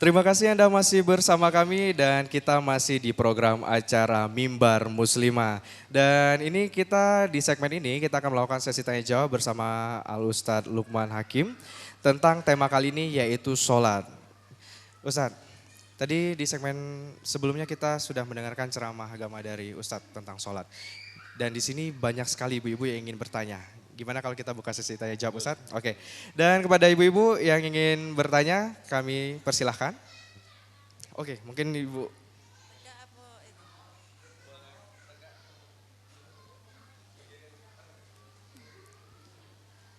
Terima kasih Anda masih bersama kami dan kita masih di program acara Mimbar Muslimah. Dan ini kita di segmen ini kita akan melakukan sesi tanya jawab bersama Al Ustadz Lukman Hakim tentang tema kali ini yaitu sholat. Ustadz, tadi di segmen sebelumnya kita sudah mendengarkan ceramah agama dari Ustadz tentang sholat. Dan di sini banyak sekali ibu-ibu yang ingin bertanya. Gimana kalau kita buka sesi tanya jawab Ustadz? Oke. Dan kepada ibu-ibu yang ingin bertanya, kami persilahkan. Oke, mungkin Ibu.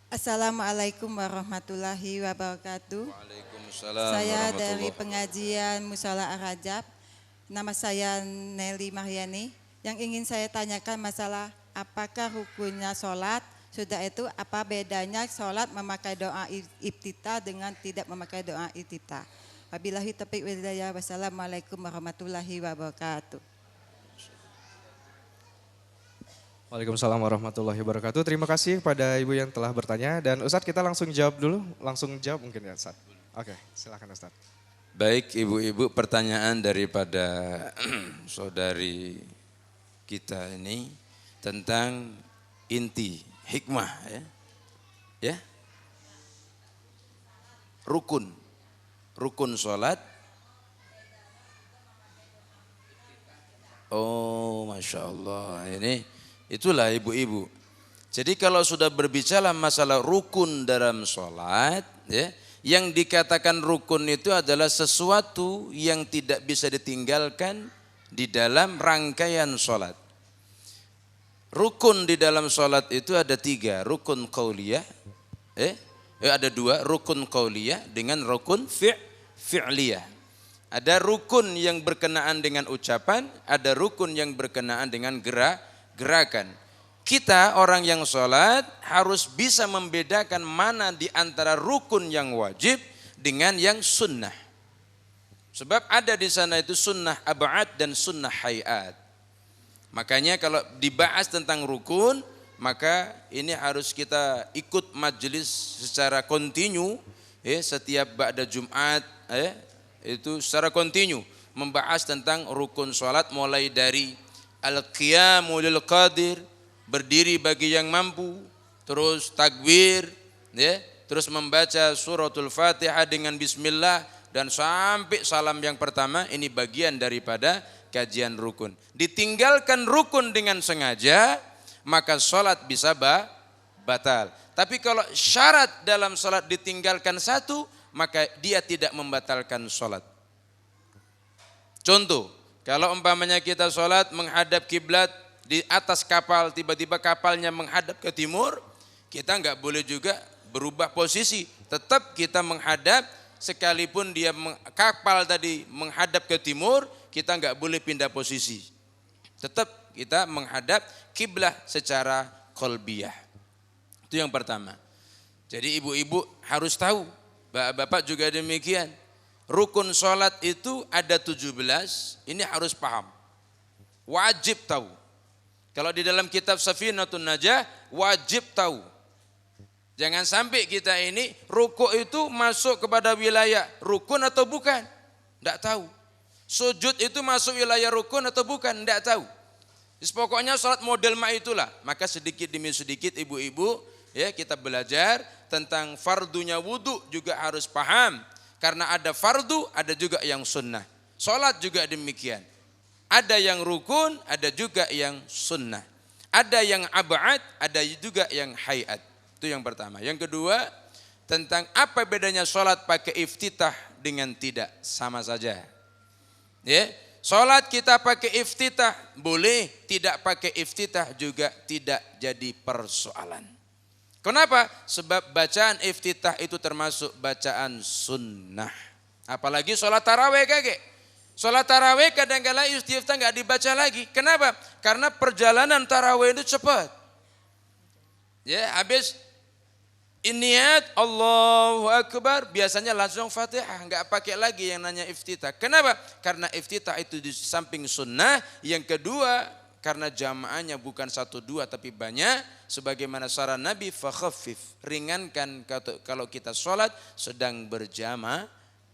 Assalamualaikum warahmatullahi wabarakatuh. Waalaikumsalam Saya warahmatullahi dari pengajian Musala Ar-Rajab. Nama saya Nelly Mariani. Yang ingin saya tanyakan masalah apakah rukunnya sholat, sudah itu apa bedanya sholat memakai doa iftitah dengan tidak memakai doa iftitah. Wabillahi taufiq wal hidayah. Wassalamualaikum warahmatullahi wabarakatuh. Waalaikumsalam warahmatullahi wabarakatuh. Terima kasih kepada Ibu yang telah bertanya. Dan Ustadz kita langsung jawab dulu. Langsung jawab mungkin ya Ustadz. Oke, silakan Ustadz. Baik ibu-ibu, pertanyaan daripada saudari kita ini tentang inti hikmah ya. Rukun sholat. Oh Masya Allah, itulah ibu-ibu. Jadi kalau sudah berbicara masalah rukun dalam sholat ya, yang dikatakan rukun itu adalah sesuatu yang tidak bisa ditinggalkan di dalam rangkaian sholat. Rukun di dalam sholat itu ada 3, rukun qauliyah, ada 2, rukun qauliyah dengan rukun fi'liyah. Ada rukun yang berkenaan dengan ucapan, ada rukun yang berkenaan dengan gerakan. Kita orang yang sholat harus bisa membedakan mana di antara rukun yang wajib dengan yang sunnah. Sebab ada di sana itu sunnah ab'ad dan sunnah hayat. Makanya kalau dibahas tentang rukun, maka ini harus kita ikut majelis secara kontinu, setiap ba'da Jumat, itu secara kontinu membahas tentang rukun sholat mulai dari al-qiyamu lil qadir, berdiri bagi yang mampu, terus takbir, terus membaca suratul Fatihah dengan bismillah dan sampai salam yang pertama, ini bagian daripada kajian rukun. Ditinggalkan rukun dengan sengaja, maka sholat bisa batal. Tapi kalau syarat dalam sholat ditinggalkan satu, maka dia tidak membatalkan sholat. Contoh, kalau umpamanya kita sholat menghadap kiblat di atas kapal, tiba-tiba kapalnya menghadap ke timur, kita nggak boleh juga berubah posisi. Tetap kita menghadap, sekalipun dia kapal tadi menghadap ke timur, kita nggak boleh pindah posisi. Tetap kita menghadap kiblah secara qalbiyah. Itu yang pertama. Jadi ibu-ibu harus tahu, bapak-bapak juga demikian. Rukun sholat itu ada 17, ini harus paham. Wajib tahu. Kalau di dalam kitab Safinatun Najah, wajib tahu. Jangan sampai kita ini rukuk itu masuk kepada wilayah rukun atau bukan. Tidak tahu. Sujud itu masuk wilayah rukun atau bukan, tidak tahu. Jadi pokoknya sholat model itulah. Maka sedikit demi sedikit ibu-ibu ya kita belajar tentang fardunya wudu juga harus paham. Karena ada fardu, ada juga yang sunnah. Sholat juga demikian. Ada yang rukun, ada juga yang sunnah. Ada yang ab'ad, ada juga yang hayat. Itu yang pertama. Yang kedua, tentang apa bedanya sholat pakai iftitah dengan tidak, sama saja. Ya, sholat kita pakai iftitah boleh, tidak pakai iftitah juga tidak jadi persoalan. Kenapa? Sebab bacaan iftitah itu termasuk bacaan sunnah. Apalagi sholat taraweh kakek. Sholat taraweh kadang-kala iftitah nggak dibaca lagi. Kenapa? Karena perjalanan taraweh itu cepat. Ya, habis niat Allahu Akbar, biasanya langsung Fatihah, nggak pakai lagi yang nanya iftitah. Kenapa? Karena iftitah itu di samping sunnah. Yang kedua, karena jamaahnya bukan 1, 2 tapi banyak, sebagaimana saran Nabi, fakhaffif, ringankan kalau kita sholat sedang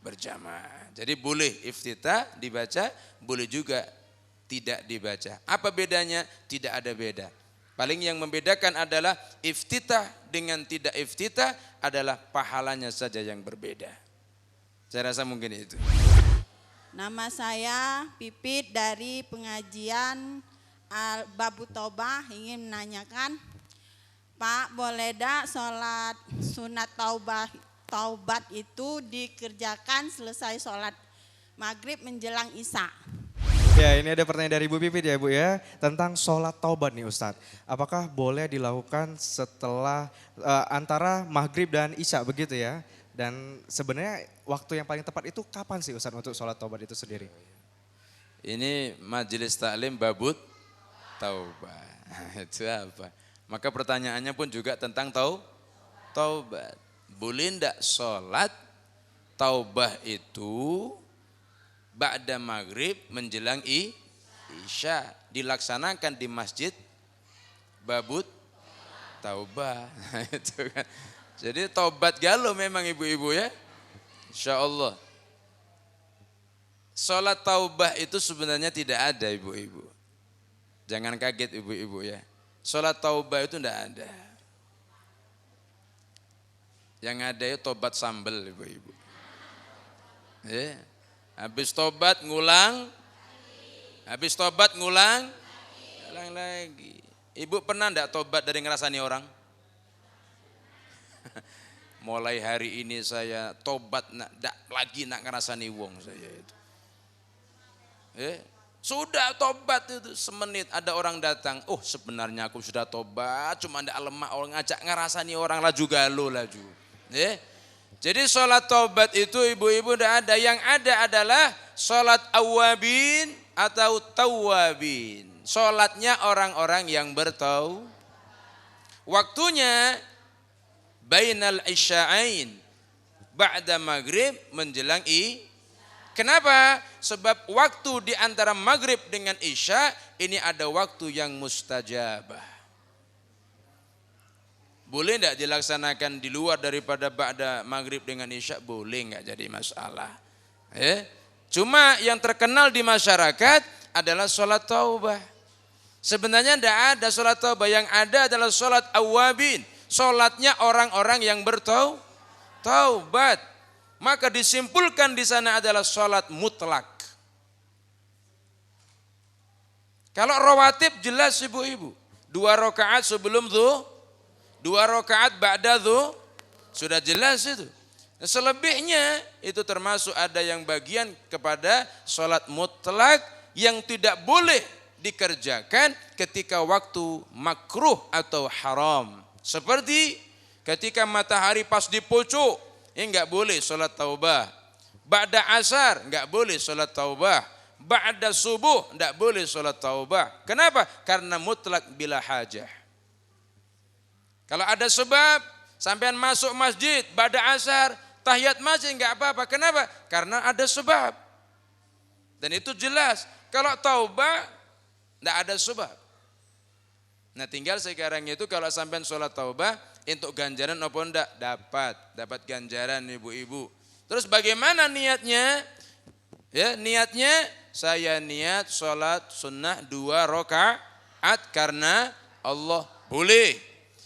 berjamaah. Jadi boleh iftitah dibaca, boleh juga tidak dibaca. Apa bedanya? Tidak ada beda. Paling yang membedakan adalah iftitah dengan tidak iftitah adalah pahalanya saja yang berbeda. Saya rasa mungkin itu. Nama saya Pipit dari pengajian Babu Taubah, ingin menanyakan, Pak, boleh dak sholat sunat taubat itu dikerjakan selesai sholat maghrib menjelang isya? Ya, ini ada pertanyaan dari Bu Pipit ya Bu ya, tentang sholat taubat nih Ustadz. Apakah boleh dilakukan setelah antara maghrib dan isya begitu ya? Dan sebenarnya waktu yang paling tepat itu kapan sih Ustadz untuk sholat taubat itu sendiri? Ini majelis taklim babut taubat. Itu apa? Maka pertanyaannya pun juga tentang taubat. Boleh enggak sholat taubah itu ba'da maghrib menjelang isya, dilaksanakan di masjid babut taubah. Itu kan. Jadi taubat galau memang ibu-ibu ya. Insya Allah. Sholat taubah itu sebenarnya tidak ada ibu-ibu. Jangan kaget ibu-ibu ya. Sholat taubah itu tidak ada. Yang ada itu tobat sambel ibu-ibu. Ya. Habis tobat ngulang. Habis tobat ngulang. Ngulang lagi. Ibu pernah enggak tobat dari ngerasani orang? Mulai hari ini saya tobat nak lagi nak ngerasani wong saya itu. Sudah tobat itu semenit ada orang datang. Oh sebenarnya aku sudah tobat, cuma ndak lemah orang ngajak ngerasani orang laju galau laju. Jadi sholat tobat itu ibu-ibu ndak ada. Yang ada adalah sholat awabin atau tawabin. Sholatnya orang-orang yang bertaubat. Waktunya bainal isya'ain ba'da maghrib menjelang Kenapa? Sebab waktu di antara maghrib dengan isya ini ada waktu yang mustajabah. Boleh enggak dilaksanakan di luar daripada ba'da maghrib dengan isya? Boleh, enggak jadi masalah. Cuma yang terkenal di masyarakat adalah sholat taubah. Sebenarnya enggak ada sholat taubah, yang ada adalah sholat awabin. Sholatnya orang-orang yang bertaubat. Maka disimpulkan di sana adalah sholat mutlak. Kalau rawatib jelas ibu-ibu. 2 rakaat sebelum zuhur, 2 rakaat ba'da zuhur, sudah jelas itu. Selebihnya itu termasuk ada yang bagian kepada sholat mutlak yang tidak boleh dikerjakan ketika waktu makruh atau haram. Seperti ketika matahari pas di pucuk, enggak boleh sholat taubah. Ba'da asar, enggak boleh sholat taubah. Ba'da subuh, enggak boleh sholat taubah. Kenapa? Karena mutlak bila hajah. Kalau ada sebab, sampean masuk masjid, ba'da asar, tahiyat masjid enggak apa-apa. Kenapa? Karena ada sebab. Dan itu jelas. Kalau taubah, enggak ada sebab. Nah tinggal sekarang itu kalau sampai sholat taubah, untuk ganjaran apa enggak? Dapat ganjaran ibu-ibu. Terus bagaimana niatnya? Ya, niatnya saya niat sholat sunnah 2 rakaat karena Allah boleh.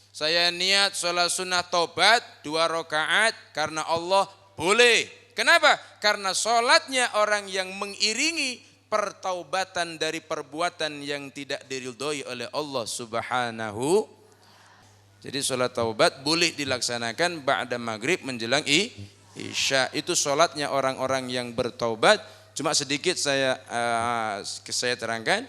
Saya niat sholat sunnah taubat 2 rakaat karena Allah boleh. Kenapa? Karena sholatnya orang yang mengiringi pertaubatan dari perbuatan yang tidak diridhoi oleh Allah Subhanahu. Jadi sholat taubat boleh dilaksanakan ba'da maghrib menjelang isya. Itu sholatnya orang-orang yang bertaubat. Cuma sedikit saya terangkan.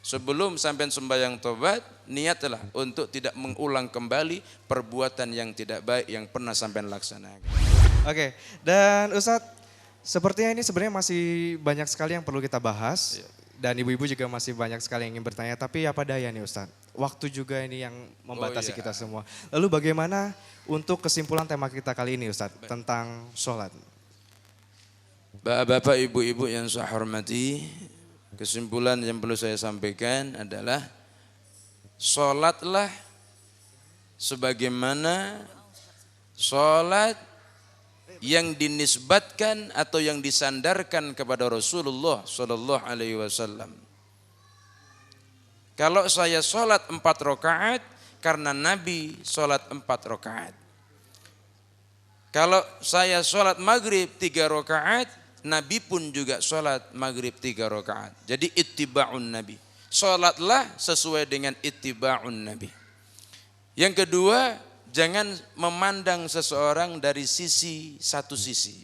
Sebelum sampai sembahyang taubat, niatlah untuk tidak mengulang kembali perbuatan yang tidak baik yang pernah sampai laksanakan. Oke, dan Ustadz, sepertinya ini sebenarnya masih banyak sekali yang perlu kita bahas. Dan ibu-ibu juga masih banyak sekali yang ingin bertanya. Tapi apa daya nih Ustadz, waktu juga ini yang membatasi kita semua. Lalu bagaimana untuk kesimpulan tema kita kali ini Ustadz, tentang sholat? Bapak, ibu-ibu yang saya hormati, kesimpulan yang perlu saya sampaikan adalah sholatlah sebagaimana sholat yang dinisbatkan atau yang disandarkan kepada Rasulullah Sallallahu Alaihi Wasallam. Kalau saya sholat 4 rakaat karena Nabi sholat 4 rakaat. Kalau saya sholat maghrib 3 rakaat, Nabi pun juga sholat maghrib 3 rakaat. Jadi ittiba'un Nabi. Sholatlah sesuai dengan ittiba'un Nabi. Yang kedua, jangan memandang seseorang dari satu sisi.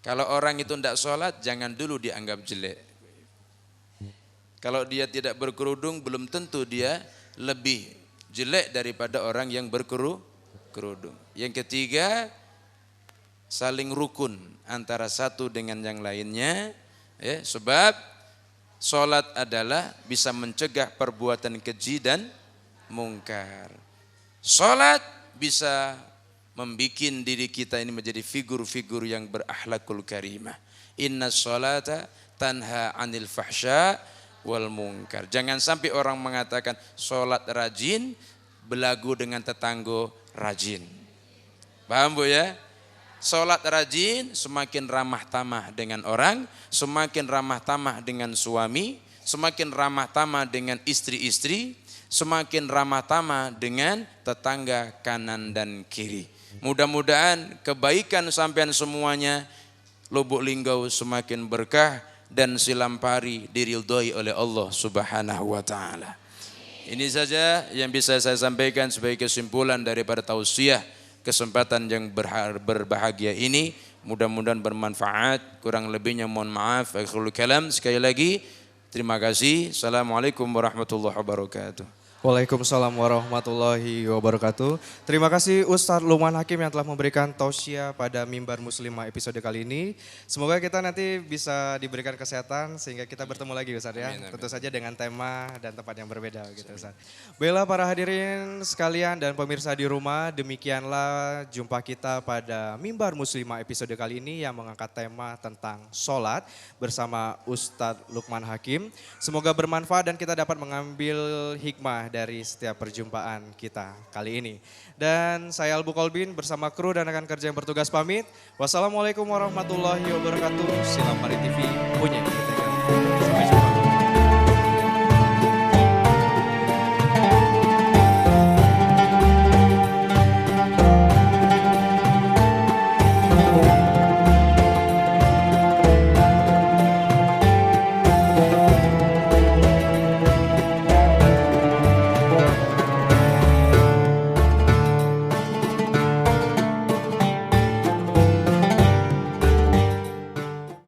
Kalau orang itu tidak sholat, jangan dulu dianggap jelek. Kalau dia tidak berkerudung, belum tentu dia lebih jelek daripada orang yang berkerudung. Yang ketiga, saling rukun antara satu dengan yang lainnya. Ya, sebab sholat adalah bisa mencegah perbuatan keji dan mungkar. Sholat bisa membikin diri kita ini menjadi figur-figur yang berakhlakul karimah. Inna sholata tanha anil fahsya wal mungkar. Jangan sampai orang mengatakan sholat rajin, belagu dengan tetangga rajin. Paham Bu ya? Sholat rajin semakin ramah tamah dengan orang, semakin ramah tamah dengan suami, semakin ramah tamah dengan istri-istri, semakin ramah tamah dengan tetangga kanan dan kiri. Mudah-mudahan kebaikan sampean semuanya, Lubuk Linggau semakin berkah dan Silampari diridhoi oleh Allah Subhanahu wa taala. Ini saja yang bisa saya sampaikan sebagai kesimpulan daripada tausiah kesempatan yang berbahagia ini. Mudah-mudahan bermanfaat. Kurang lebihnya mohon maaf. Akhirul kalam, sekali lagi terima kasih. Assalamualaikum warahmatullahi wabarakatuh. Waalaikumsalam warahmatullahi wabarakatuh. Terima kasih Ustadz Lukman Hakim yang telah memberikan tausiah pada Mimbar Muslimah episode kali ini. Semoga kita nanti bisa diberikan kesehatan sehingga kita bertemu lagi Ustadz ya. Amin, amin. Tentu saja dengan tema dan tempat yang berbeda gitu Ustadz. Baiklah para hadirin sekalian dan pemirsa di rumah, demikianlah jumpa kita pada Mimbar Muslimah episode kali ini yang mengangkat tema tentang sholat bersama Ustadz Lukman Hakim. Semoga bermanfaat dan kita dapat mengambil hikmah dari setiap perjumpaan kita kali ini. Dan saya Albu Kolbin bersama kru dan rekan kerja yang bertugas pamit. Wassalamualaikum warahmatullahi wabarakatuh. Silampari TV punya kita.